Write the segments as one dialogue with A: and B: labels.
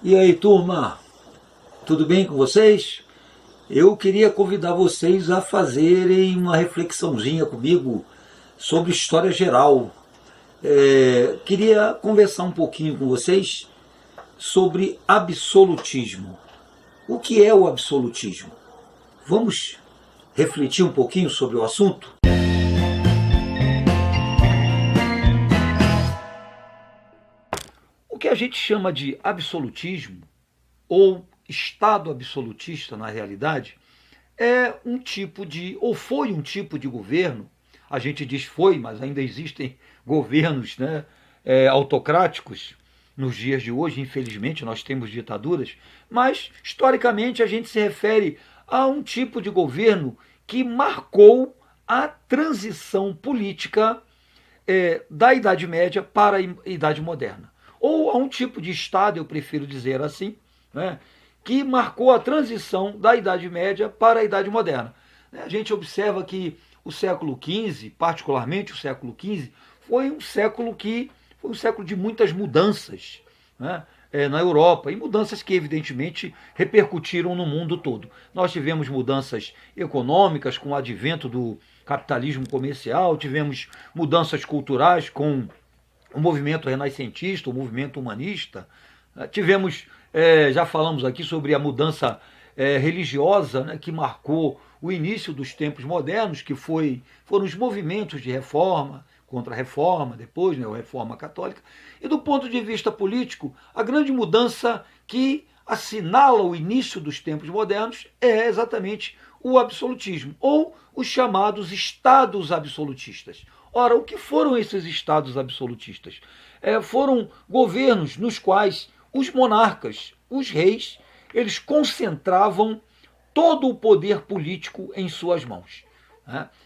A: E aí, turma, tudo bem com vocês? Eu queria convidar vocês a fazerem uma reflexãozinha comigo sobre história geral. Queria conversar um pouquinho com vocês sobre absolutismo. O que é o absolutismo? Vamos refletir um pouquinho sobre o assunto? O que a gente chama de absolutismo, ou Estado absolutista na realidade, é um tipo de, ou foi um tipo de governo, a gente diz foi, mas ainda existem governos, né, autocráticos nos dias de hoje, infelizmente nós temos ditaduras, mas historicamente a gente se refere a um tipo de governo que marcou a transição política da Idade Média para a Idade Moderna. Ou a um tipo de Estado, eu prefiro dizer assim, né, que marcou a transição da Idade Média para a Idade Moderna. A gente observa que o século XV, particularmente o século XV, foi um século de muitas mudanças, né, na Europa, e mudanças que evidentemente repercutiram no mundo todo. Nós tivemos mudanças econômicas com o advento do capitalismo comercial, tivemos mudanças culturais com o movimento renascentista, o movimento humanista, tivemos, já falamos aqui sobre a mudança religiosa, né, que marcou o início dos tempos modernos, que foram os movimentos de reforma, contra-reforma, depois, né, a reforma católica. E do ponto de vista político, a grande mudança que assinala o início dos tempos modernos é exatamente o absolutismo, ou os chamados estados absolutistas. Ora, o que foram esses estados absolutistas? Foram governos nos quais os monarcas, os reis, eles concentravam todo o poder político em suas mãos.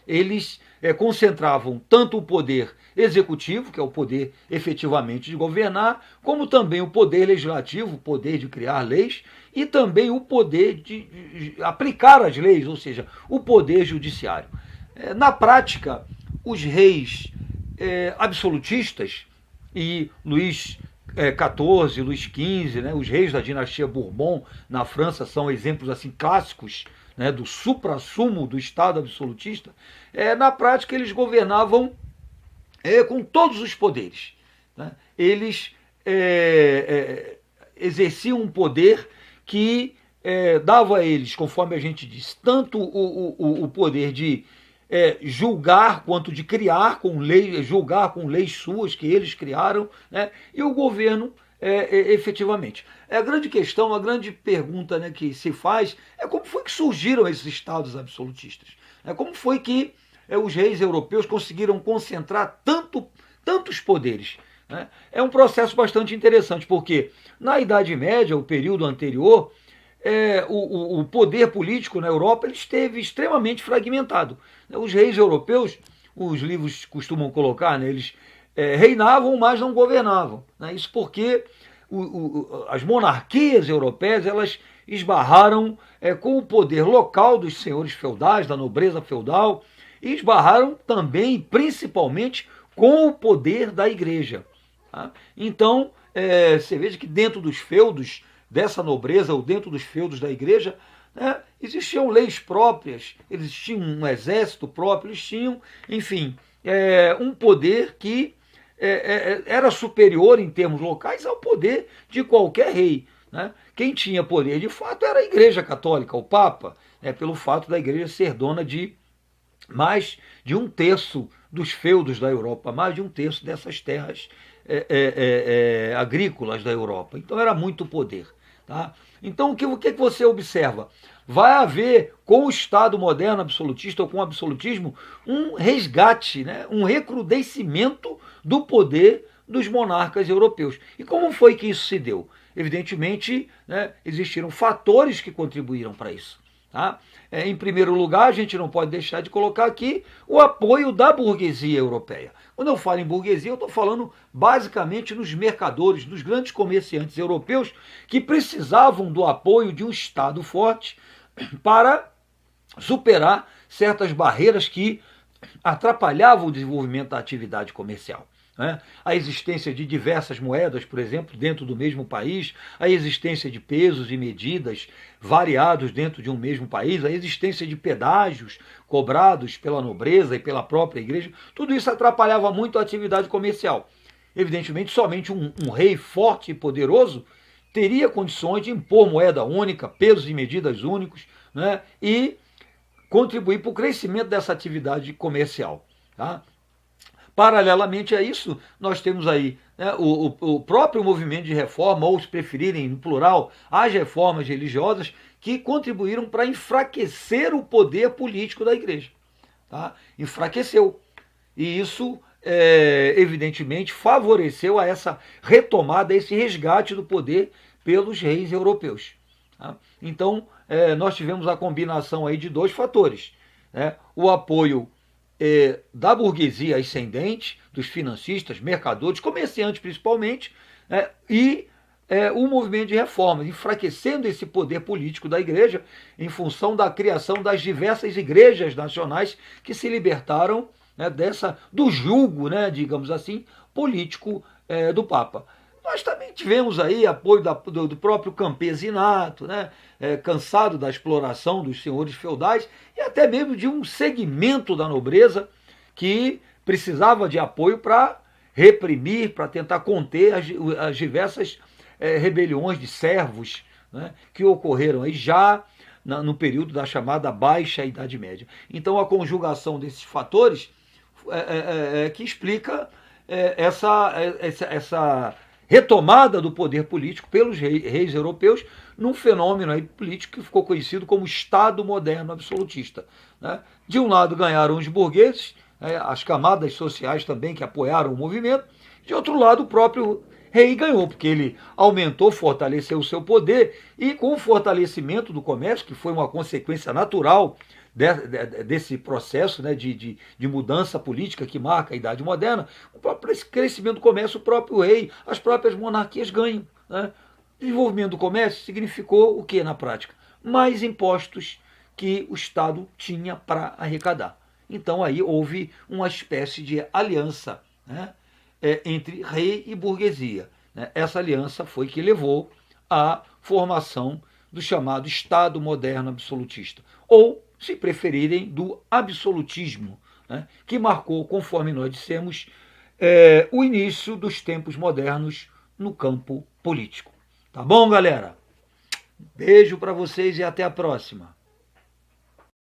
A: Eles concentravam tanto o poder executivo, que é o poder efetivamente de governar, como também o poder legislativo, o poder de criar leis, e também o poder de aplicar as leis, ou seja, o poder judiciário. Na prática, os reis absolutistas, e Luís XIV, Luís XV, né, os reis da dinastia Bourbon na França são exemplos assim clássicos, né, do suprassumo do Estado absolutista. Na prática, eles governavam com todos os poderes, né? Eles exerciam um poder que dava a eles, conforme a gente disse, tanto o poder de julgar quanto de criar com leis, julgar com leis suas que eles criaram, né? E o governo efetivamente. A grande questão, a grande pergunta, né, que se faz é como foi que surgiram esses estados absolutistas. Como foi que os reis europeus conseguiram concentrar tantos poderes. Né? É um processo bastante interessante, porque na Idade Média, o período anterior, o poder político na Europa ele esteve extremamente fragmentado. Os reis europeus, os livros costumam colocar, né, eles reinavam, mas não governavam. Né? Isso porque as monarquias europeias elas esbarraram com o poder local dos senhores feudais, da nobreza feudal, e esbarraram também, principalmente, com o poder da igreja. Tá? Então, você veja que dentro dos feudos dessa nobreza, ou dentro dos feudos da igreja, né, existiam leis próprias, eles tinham um exército próprio, eles tinham, enfim, um poder que era superior em termos locais ao poder de qualquer rei. Né? Quem tinha poder de fato era a Igreja Católica, o Papa, pelo fato da igreja ser dona de mais de um terço dos feudos da Europa, mais de um terço dessas terras agrícolas da Europa. Então era muito poder. Tá? Então o que você observa? Vai haver, com o Estado moderno absolutista ou com o absolutismo, um resgate, né? Um recrudescimento do poder dos monarcas europeus. E como foi que isso se deu? Evidentemente, né, existiram fatores que contribuíram para isso. Tá? Em primeiro lugar, a gente não pode deixar de colocar aqui o apoio da burguesia europeia. Quando eu falo em burguesia, eu estou falando basicamente nos mercadores, dos grandes comerciantes europeus que precisavam do apoio de um Estado forte para superar certas barreiras que atrapalhavam o desenvolvimento da atividade comercial. né? A existência de diversas moedas, por exemplo, dentro do mesmo país, a existência de pesos e medidas variados dentro de um mesmo país, a existência de pedágios cobrados pela nobreza e pela própria igreja, tudo isso atrapalhava muito a atividade comercial. Evidentemente, somente um rei forte e poderoso teria condições de impor moeda única, pesos e medidas únicos, né? E contribuir para o crescimento dessa atividade comercial. Tá? Paralelamente a isso, nós temos aí, né, o próprio movimento de reforma, ou se preferirem, no plural, as reformas religiosas, que contribuíram para enfraquecer o poder político da igreja. Tá? Enfraqueceu. E isso, evidentemente, favoreceu a essa retomada, esse resgate do poder pelos reis europeus. Tá? Então, nós tivemos a combinação aí de dois fatores, né? O apoio da burguesia ascendente, dos financistas, mercadores, comerciantes principalmente, né? E o movimento de reformas, enfraquecendo esse poder político da igreja em função da criação das diversas igrejas nacionais que se libertaram, né, do jugo, né, digamos assim, político do Papa. Nós também tivemos aí apoio do próprio campesinato, né, cansado da exploração dos senhores feudais, e até mesmo de um segmento da nobreza que precisava de apoio para reprimir, para tentar conter as diversas rebeliões de servos, né, que ocorreram aí já no período da chamada Baixa Idade Média. Então a conjugação desses fatores que explica essa retomada do poder político pelos reis europeus num fenômeno aí político que ficou conhecido como Estado moderno absolutista. Né? De um lado ganharam os burgueses, as camadas sociais também que apoiaram o movimento, de outro lado o próprio rei ganhou, porque ele aumentou, fortaleceu o seu poder, e com o fortalecimento do comércio, que foi uma consequência natural desse processo, né, de mudança política que marca a Idade Moderna, para esse crescimento do comércio, o próprio rei, as próprias monarquias ganham. Né? Desenvolvimento do comércio significou o que na prática? Mais impostos que o Estado tinha para arrecadar. Então aí houve uma espécie de aliança, né, entre rei e burguesia. Né? Essa aliança foi que levou à formação do chamado Estado moderno absolutista, ou, se preferirem, do absolutismo, né, que marcou, conforme nós dissemos, o início dos tempos modernos no campo político. Tá bom, galera? Beijo para vocês e até a próxima.